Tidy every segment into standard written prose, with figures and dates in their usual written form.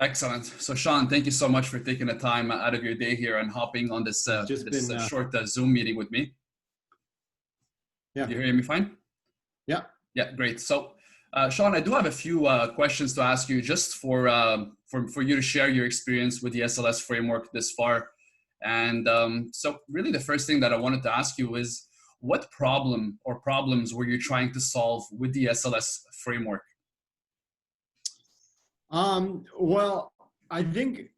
Excellent. So, Shaun, thank you so much for taking the time out of your day here and hopping on this It's just been, short Zoom meeting with me. yeah, Do you hear me fine? yeah. Yeah, great. So, Shaun, I do have a few questions to ask you, just for you to share your experience with the SLS framework this far. And so, really, the first thing that I wanted to ask you is, what problem or problems were you trying to solve with the SLS framework? Well, I think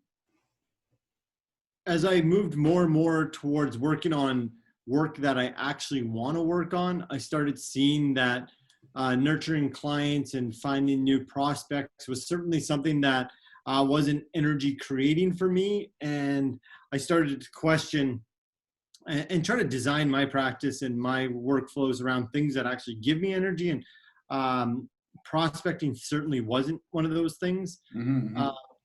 as I moved more and more towards working on work that I actually want to work on, I started seeing that nurturing clients and finding new prospects was certainly something that wasn't energy creating for me. And I started to question and try to design my practice and my workflows around things that actually give me energy. And prospecting certainly wasn't one of those things. Mm-hmm.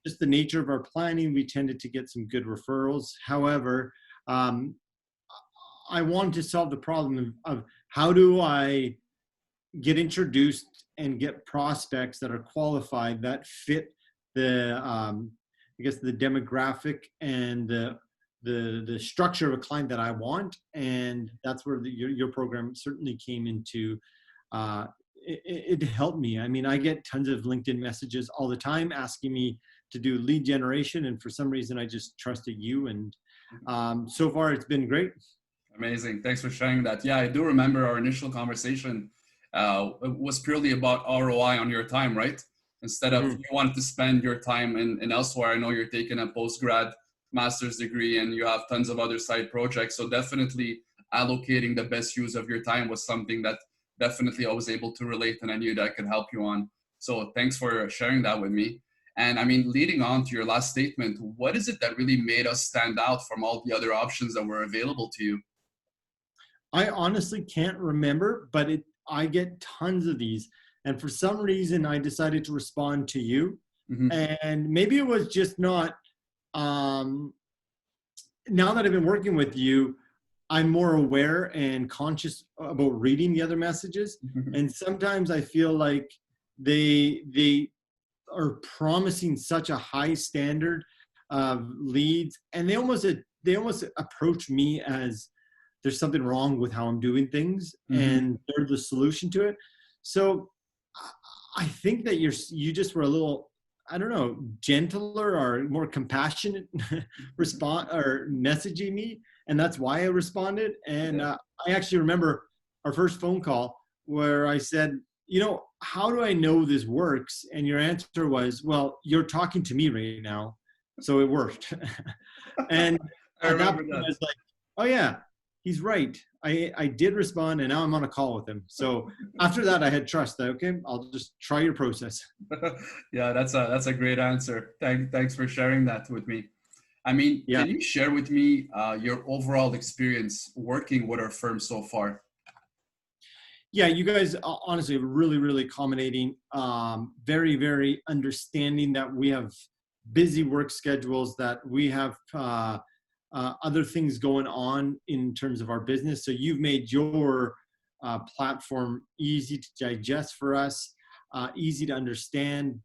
Just the nature of our planning, we tended to get some good referrals. However, I wanted to solve the problem of how do I get introduced and get prospects that are qualified that fit the I guess the demographic and the structure of a client that I want. And that's where your program certainly came into it helped me. I mean, I get tons of LinkedIn messages all the time asking me to do lead generation, and for some reason I just trusted you, and so far it's been great. Amazing. Thanks for sharing that. Yeah, I do remember our initial conversation it was purely about ROI on your time, right? Instead of Mhm. you wanted to spend your time in elsewhere. I know you're taking a post-grad master's degree and you have tons of other side projects. So definitely allocating the best use of your time was something that definitely I was able to relate and I knew that I could help you on. So thanks for sharing that with me. And I mean, leading on to your last statement, what is it that really made us stand out from all the other options that were available to you? I honestly can't remember, but I get tons of these. And for some reason, I decided to respond to you. Mm-hmm. And maybe it was just not, um, now that I've been working with you, I'm more aware and conscious about reading the other messages. And sometimes I feel like they are promising such a high standard of leads, and they almost approach me as there's something wrong with how I'm doing things, Mm-hmm. and they're the solution to it. So I think that you just were a little, I don't know, gentler or more compassionate respond or messaging me, and that's why I responded. And Yeah. I actually remember our first phone call where I said, how do I know this works? And your answer was, well, you're talking to me right now, so it worked. And I at that remember point, I that. was like, oh yeah, he's right. I did respond, and now I'm on a call with him. So after that, I had trust that, okay, I'll just try your process. Yeah, that's a great answer. Thanks for sharing that with me. I mean, Yeah. can you share with me your overall experience working with our firm so far? Yeah, you guys honestly really, really accommodating, very, very understanding that we have busy work schedules, that we have other things going on in terms of our business. So you've made your platform easy to digest for us, easy to understand,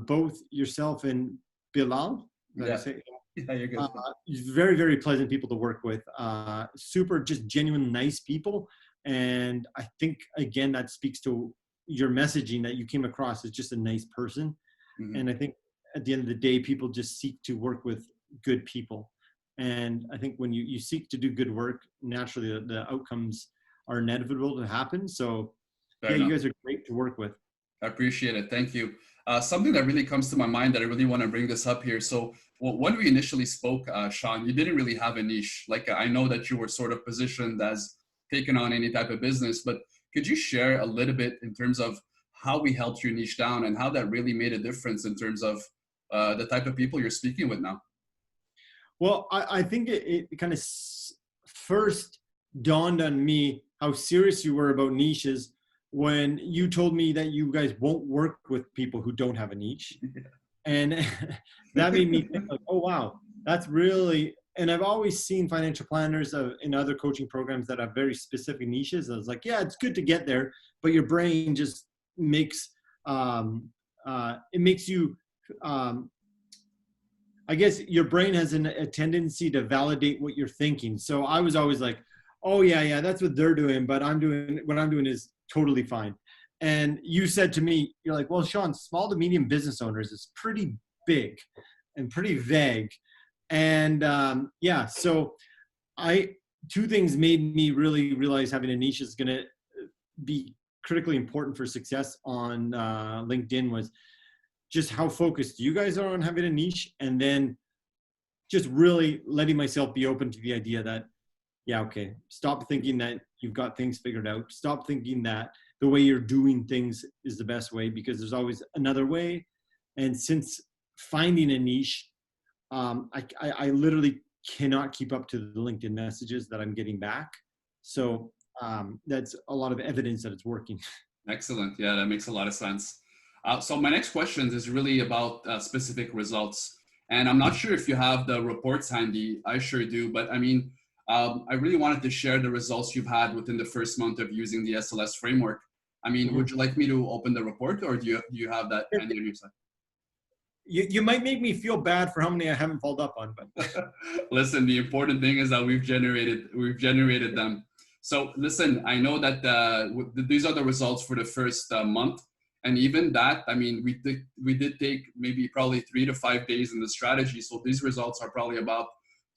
both yourself and Bilal. Did I Yeah, say? yeah, you're Uh, good. Very, very pleasant people to work with. Super, just genuine, nice people. And I think, again, that speaks to your messaging, that you came across as just a nice person. Hmm. And I think at the end of the day, people just seek to work with good people. And I think when you seek to do good work, naturally the outcomes are inevitable to happen. So Fair yeah, you enough. guys are great to work with. I appreciate it. Thank you. Something that really comes to my mind that I really want to bring this up here. So when we initially spoke, Shaun, you didn't really have a niche. Like I know that you were sort of positioned as taking on any type of business, but could you share a little bit in terms of how we helped you niche down and how that really made a difference in terms of the type of people you're speaking with now? Well, I think it kind of first dawned on me how serious you were about niches when you told me that you guys won't work with people who don't have a niche. And that made me think like, oh, wow, that's really, and I've always seen financial planners in other coaching programs that have very specific niches. I was like, yeah, it's good to get there, but your brain just makes, it makes you I guess your brain has a tendency to validate what you're thinking. So I was always like, oh yeah, that's what they're doing, but what I'm doing is totally fine. And you said to me, you're like, well, Shaun, small to medium business owners is pretty big and pretty vague. And yeah, so two things made me really realize having a niche is going to be critically important for success on LinkedIn was just how focused you guys are on having a niche, and then just really letting myself be open to the idea that, yeah, okay, stop thinking that you've got things figured out. Stop thinking that the way you're doing things is the best way, because there's always another way. And since finding a niche, I literally cannot keep up to the LinkedIn messages that I'm getting back. So that's a lot of evidence that it's working. Excellent. Yeah, that makes a lot of sense. So my next question is really about specific results. And I'm not sure if you have the reports handy. I sure do. But I mean, I really wanted to share the results you've had within the first month of using the SLS framework. I mean, would you like me to open the report, or do you have that handy on your side? You might make me feel bad for how many I haven't followed up on, but listen, the important thing is that we've generated them. So listen, I know that these are the results for the first month. And even that, I mean, we did take maybe probably 3 to 5 days in the strategy. So these results are probably about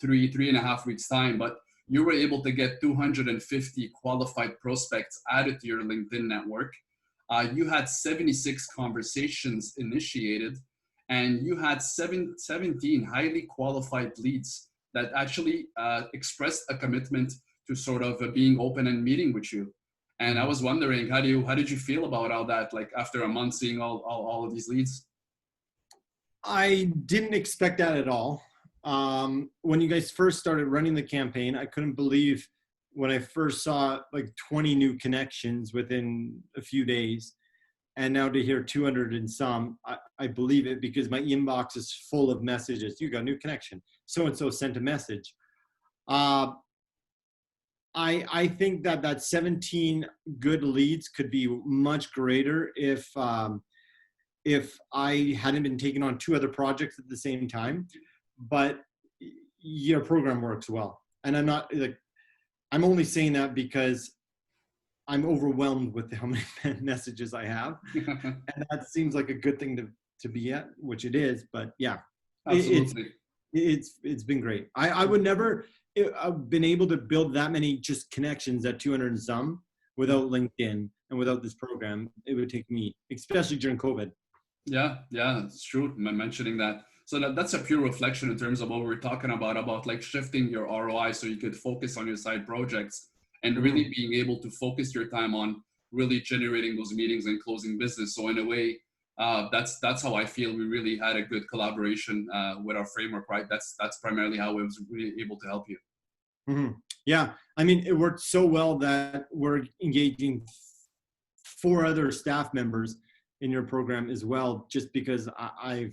3.5 weeks time, but you were able to get 250 qualified prospects added to your LinkedIn network. You had 76 conversations initiated, and you had 17 highly qualified leads that actually expressed a commitment to sort of being open and meeting with you. And I was wondering, how did you feel about all that, like after a month seeing all of these leads? I didn't expect that at all. When you guys first started running the campaign, I couldn't believe when I first saw like 20 new connections within a few days. And now to hear 200 and some, I believe it, because my inbox is full of messages. You got a new connection. So-and-so sent a message. I think that 17 good leads could be much greater if I hadn't been taking on 2 other projects at the same time. But your program works well, and I'm only saying that because I'm overwhelmed with how many messages I have, and that seems like a good thing to be at, which it is. But yeah, absolutely, it's been great. I would never have been able to build that many just connections at 200 and some without LinkedIn and without this program. It would take me, especially during COVID. Yeah, it's true. Mentioning that. So that's a pure reflection in terms of what we're talking about like shifting your ROI so you could focus on your side projects and really being able to focus your time on really generating those meetings and closing business. So in a way, that's how I feel we really had a good collaboration with our framework, right? That's primarily how I was really able to help you. Mm-hmm. Yeah, I mean, it worked so well that we're engaging 4 other staff members in your program as well, just because I've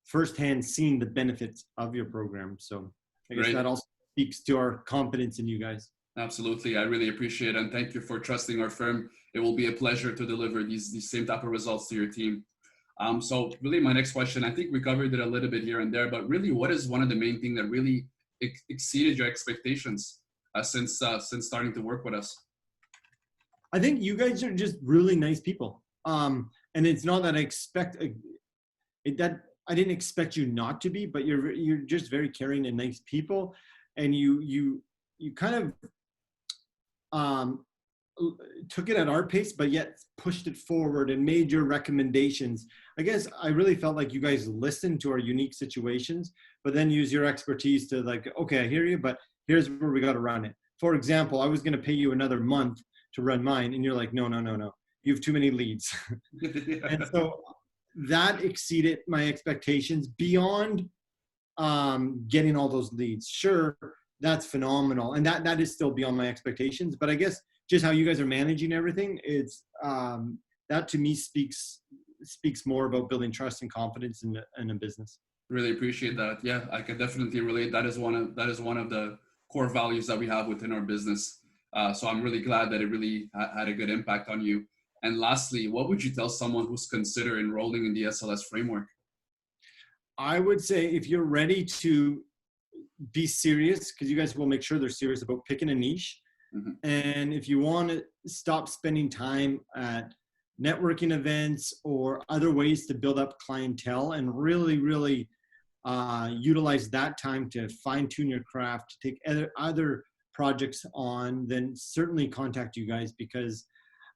firsthand seen the benefits of your program. So I guess that also speaks to our confidence in you guys. Absolutely. I really appreciate it. And thank you for trusting our firm. It will be a pleasure to deliver these same type of results to your team. So really my next question, I think we covered it a little bit here and there, but really what is one of the main things that really exceeded your expectations since starting to work with us? I think you guys are just really nice people. And it's not that I didn't expect you not to be, but you're just very caring and nice people. And you kind of took it at our pace, but yet pushed it forward and made your recommendations. I guess I really felt like you guys listened to our unique situations, but then use your expertise to like, okay, I hear you, but here's where we got to run it. For example, I was going to pay you another month to run mine, and you're like, no. You have too many leads. And so that exceeded my expectations beyond getting all those leads. Sure, that's phenomenal. And that is still beyond my expectations. But I guess just how you guys are managing everything, it's that to me speaks more about building trust and confidence in a business. Really appreciate that. Yeah, I can definitely relate. That is one of the core values that we have within our business. So I'm really glad that it really had a good impact on you. And lastly, what would you tell someone who's considering enrolling in the SLS framework? I would say if you're ready to be serious, because you guys will make sure they're serious about picking a niche. Mhm. And if you want to stop spending time at networking events or other ways to build up clientele and really utilize that time to fine tune your craft, to take other projects on, then certainly contact you guys, because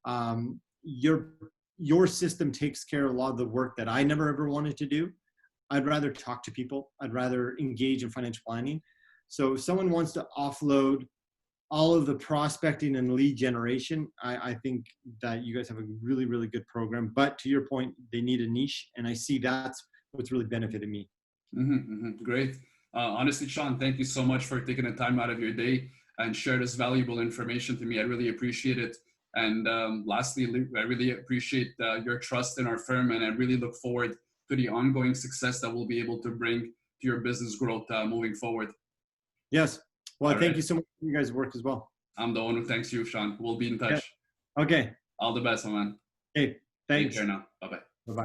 um, your system takes care of a lot of the work that I never ever wanted to do. I'd rather talk to people. I'd rather engage in financial planning. So if someone wants to offload all of the prospecting and lead generation, I think that you guys have a really good program. But to your point, they need a niche, and I see that's what's really benefited me. Great. Honestly, Shaun, thank you so much for taking the time out of your day and share this valuable information to me. I really appreciate it. And lastly, I really appreciate your trust in our firm, and I really look forward to the ongoing success that we'll be able to bring to your business growth moving forward. Yes. Well, All thank right. you so much for you guys' work as well. I'm the one who thanks you, Shaun. We'll be in Yeah. touch. Okay. All the best, my man. Hey, Take thanks. care now. Bye bye. Bye-bye.